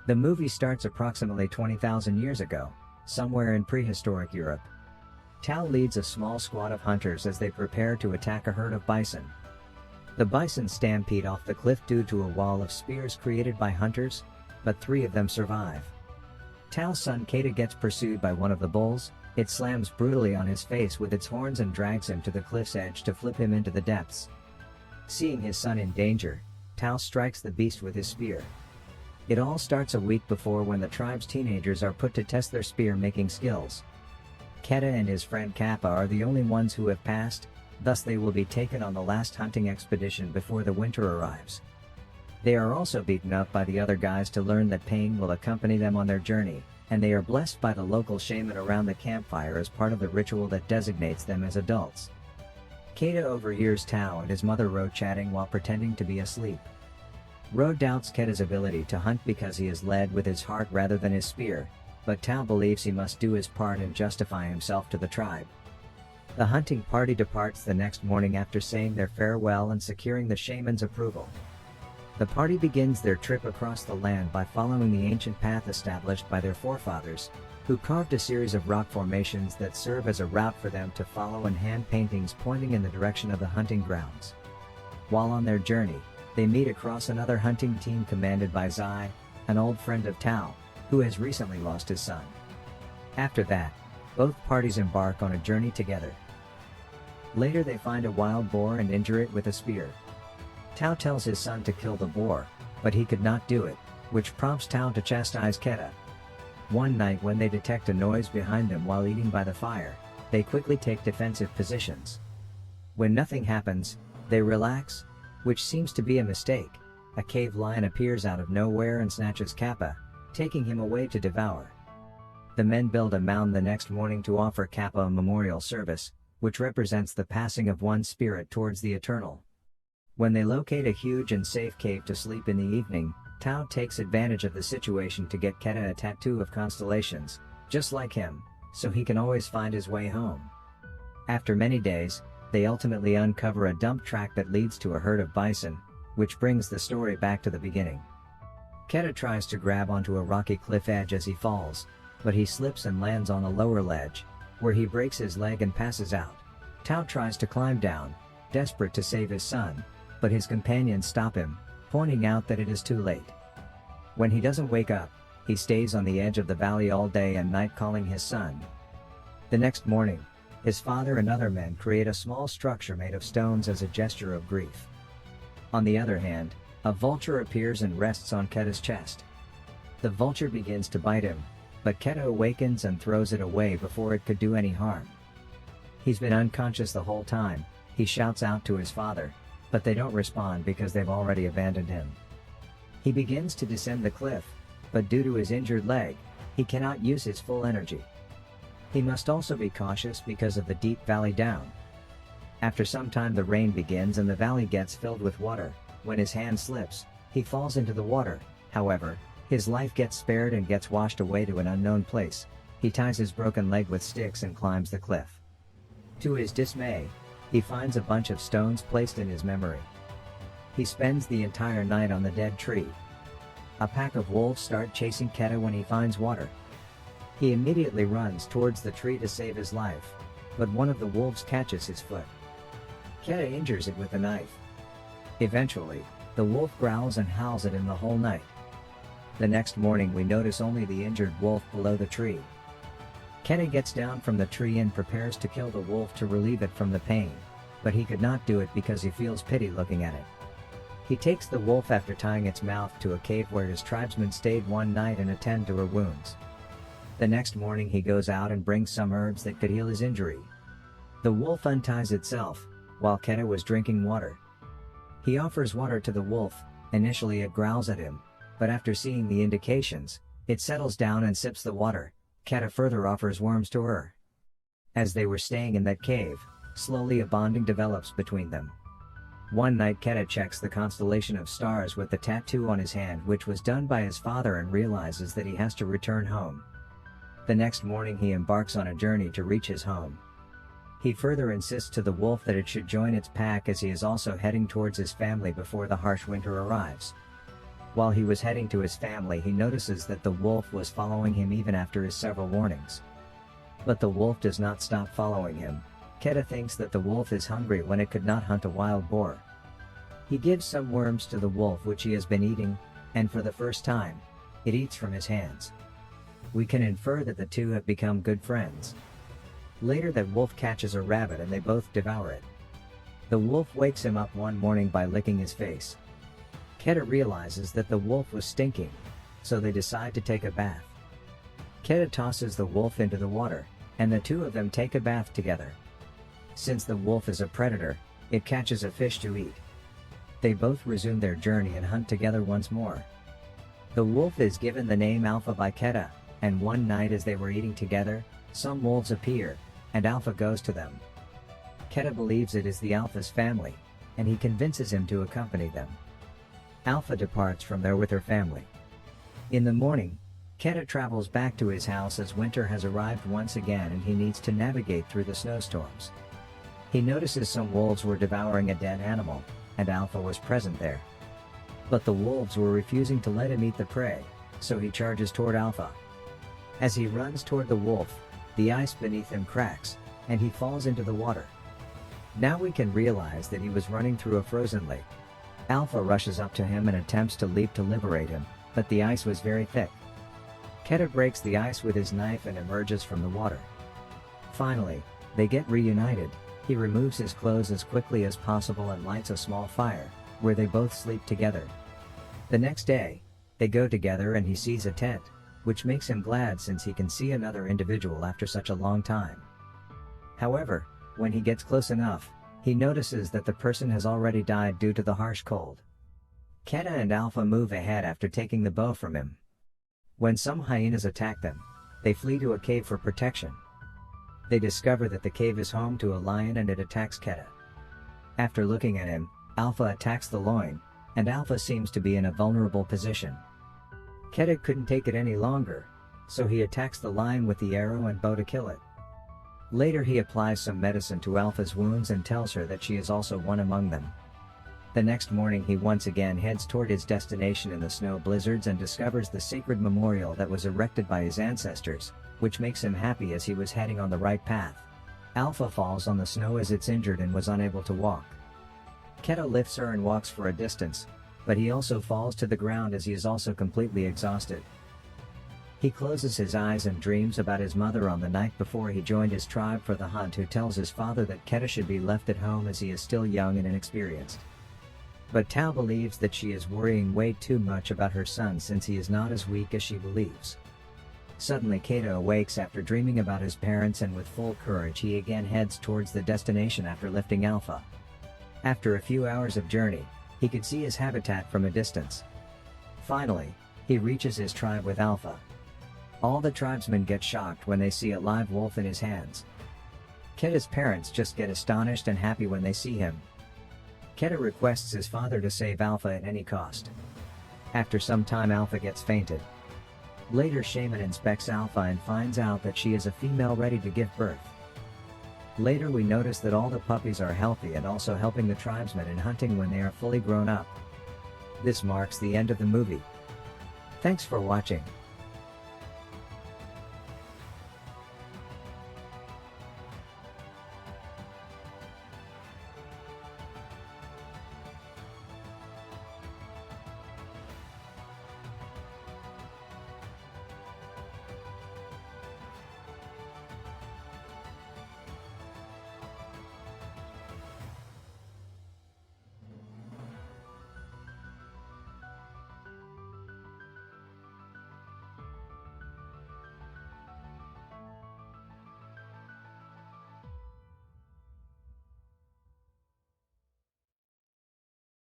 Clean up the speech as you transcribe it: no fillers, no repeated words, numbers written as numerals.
The movie starts approximately 20,000 years ago, somewhere in prehistoric Europe. Tao leads a small squad of hunters as they prepare to attack a herd of bison. The bison stampede off the cliff due to a wall of spears created by hunters, but 3 of them survive. Tao's son Keda gets pursued by one of the bulls. It slams brutally on his face with its horns and drags him to the cliff's edge to flip him into the depths. Seeing his son in danger, Tao strikes the beast with his spear. It all starts a week before when the tribe's teenagers are put to test their spear-making skills. Keda and his friend Kappa are the only ones who have passed, thus they will be taken on the last hunting expedition before the winter arrives. They are also beaten up by the other guys to learn that pain will accompany them on their journey, and they are blessed by the local shaman around the campfire as part of the ritual that designates them as adults. Keda overhears Tao and his mother Ro chatting while pretending to be asleep. Ro doubts Keda's ability to hunt because he is led with his heart rather than his spear, but Tao believes he must do his part and justify himself to the tribe. The hunting party departs the next morning after saying their farewell and securing the shaman's approval. The party begins their trip across the land by following the ancient path established by their forefathers, who carved a series of rock formations that serve as a route for them to follow and hand paintings pointing in the direction of the hunting grounds. While on their journey, they meet across another hunting team commanded by Zai, an old friend of Tao, who has recently lost his son. After that, both parties embark on a journey together. Later they find a wild boar and injure it with a spear. Tao tells his son to kill the boar, but he could not do it, which prompts Tao to chastise Keda. One night when they detect a noise behind them while eating by the fire, they quickly take defensive positions. When nothing happens, they relax, which seems to be a mistake. A cave lion appears out of nowhere and snatches Kappa, taking him away to devour. The men build a mound the next morning to offer Kappa a memorial service, which represents the passing of one's spirit towards the eternal. When they locate a huge and safe cave to sleep in the evening, Tao takes advantage of the situation to get Keda a tattoo of constellations, just like him, so he can always find his way home. After many days, they ultimately uncover a dump track that leads to a herd of bison, which brings the story back to the beginning. Keda tries to grab onto a rocky cliff edge as he falls, but he slips and lands on a lower ledge, where he breaks his leg and passes out. Tao tries to climb down, desperate to save his son, but his companions stop him, pointing out that it is too late. When he doesn't wake up, he stays on the edge of the valley all day and night calling his son. The next morning, his father and other men create a small structure made of stones as a gesture of grief. On the other hand, a vulture appears and rests on Keda's chest. The vulture begins to bite him, but Keda awakens and throws it away before it could do any harm. He's been unconscious the whole time. He shouts out to his father, but they don't respond because they've already abandoned him. He begins to descend the cliff, but due to his injured leg, he cannot use his full energy. He must also be cautious because of the deep valley down. After some time the rain begins and the valley gets filled with water. When his hand slips, he falls into the water. However, his life gets spared and gets washed away to an unknown place. He ties his broken leg with sticks and climbs the cliff. To his dismay, he finds a bunch of stones placed in his memory. He spends the entire night on the dead tree. A pack of wolves start chasing Keda when he finds water. He immediately runs towards the tree to save his life, but one of the wolves catches his foot. Keda injures it with a knife. Eventually, the wolf growls and howls at him the whole night. The next morning we notice only the injured wolf below the tree. Keda gets down from the tree and prepares to kill the wolf to relieve it from the pain, but he could not do it because he feels pity looking at it. He takes the wolf after tying its mouth to a cave where his tribesmen stayed one night and attend to her wounds. The next morning he goes out and brings some herbs that could heal his injury. The wolf unties itself, while Keda was drinking water. He offers water to the wolf. Initially it growls at him, but after seeing the indications, it settles down and sips the water. Keda further offers worms to her. As they were staying in that cave, slowly a bonding develops between them. One night Keda checks the constellation of stars with the tattoo on his hand which was done by his father and realizes that he has to return home. The next morning he embarks on a journey to reach his home. He further insists to the wolf that it should join its pack as he is also heading towards his family before the harsh winter arrives. While he was heading to his family, he notices that the wolf was following him even after his several warnings. But the wolf does not stop following him. Keda thinks that the wolf is hungry when it could not hunt a wild boar. He gives some worms to the wolf which he has been eating, and for the first time, it eats from his hands. We can infer that the two have become good friends. Later, that wolf catches a rabbit and they both devour it. The wolf wakes him up one morning by licking his face. Keda realizes that the wolf was stinking, so they decide to take a bath. Keda tosses the wolf into the water, and the two of them take a bath together. Since the wolf is a predator, it catches a fish to eat. They both resume their journey and hunt together once more. The wolf is given the name Alpha by Keda, and one night as they were eating together, some wolves appear, and Alpha goes to them. Keda believes it is the Alpha's family, and he convinces him to accompany them. Alpha departs from there with her family. In the morning, Keda travels back to his house as winter has arrived once again and he needs to navigate through the snowstorms. He notices some wolves were devouring a dead animal, and Alpha was present there. But the wolves were refusing to let him eat the prey, so he charges toward Alpha. As he runs toward the wolf, the ice beneath him cracks, and he falls into the water. Now we can realize that he was running through a frozen lake. Alpha rushes up to him and attempts to leap to liberate him, but the ice was very thick. Keda breaks the ice with his knife and emerges from the water. Finally, they get reunited. He removes his clothes as quickly as possible and lights a small fire, where they both sleep together. The next day, they go together and he sees a tent, which makes him glad since he can see another individual after such a long time. However, when he gets close enough, he notices that the person has already died due to the harsh cold. Keda and Alpha move ahead after taking the bow from him. When some hyenas attack them, they flee to a cave for protection. They discover that the cave is home to a lion and it attacks Keda. After looking at him, Alpha attacks the loin, and Alpha seems to be in a vulnerable position. Keda couldn't take it any longer, so he attacks the lion with the arrow and bow to kill it. Later he applies some medicine to Alpha's wounds and tells her that she is also one among them. The next morning he once again heads toward his destination in the snow blizzards and discovers the sacred memorial that was erected by his ancestors, which makes him happy as he was heading on the right path. Alpha falls on the snow as it's injured and was unable to walk. Keda lifts her and walks for a distance, but he also falls to the ground as he is also completely exhausted. He closes his eyes and dreams about his mother on the night before he joined his tribe for the hunt, who tells his father that Keda should be left at home as he is still young and inexperienced. But Tao believes that she is worrying way too much about her son since he is not as weak as she believes. Suddenly Keda awakes after dreaming about his parents, and with full courage he again heads towards the destination after lifting Alpha. After a few hours of journey, he could see his habitat from a distance. Finally, he reaches his tribe with Alpha. All the tribesmen get shocked when they see a live wolf in his hands. Keda's parents just get astonished and happy when they see him. Keda requests his father to save Alpha at any cost. After some time Alpha gets fainted. Later Shaman inspects Alpha and finds out that she is a female ready to give birth. Later we notice that all the puppies are healthy and also helping the tribesmen in hunting when they are fully grown up. This marks the end of the movie. Thanks for watching.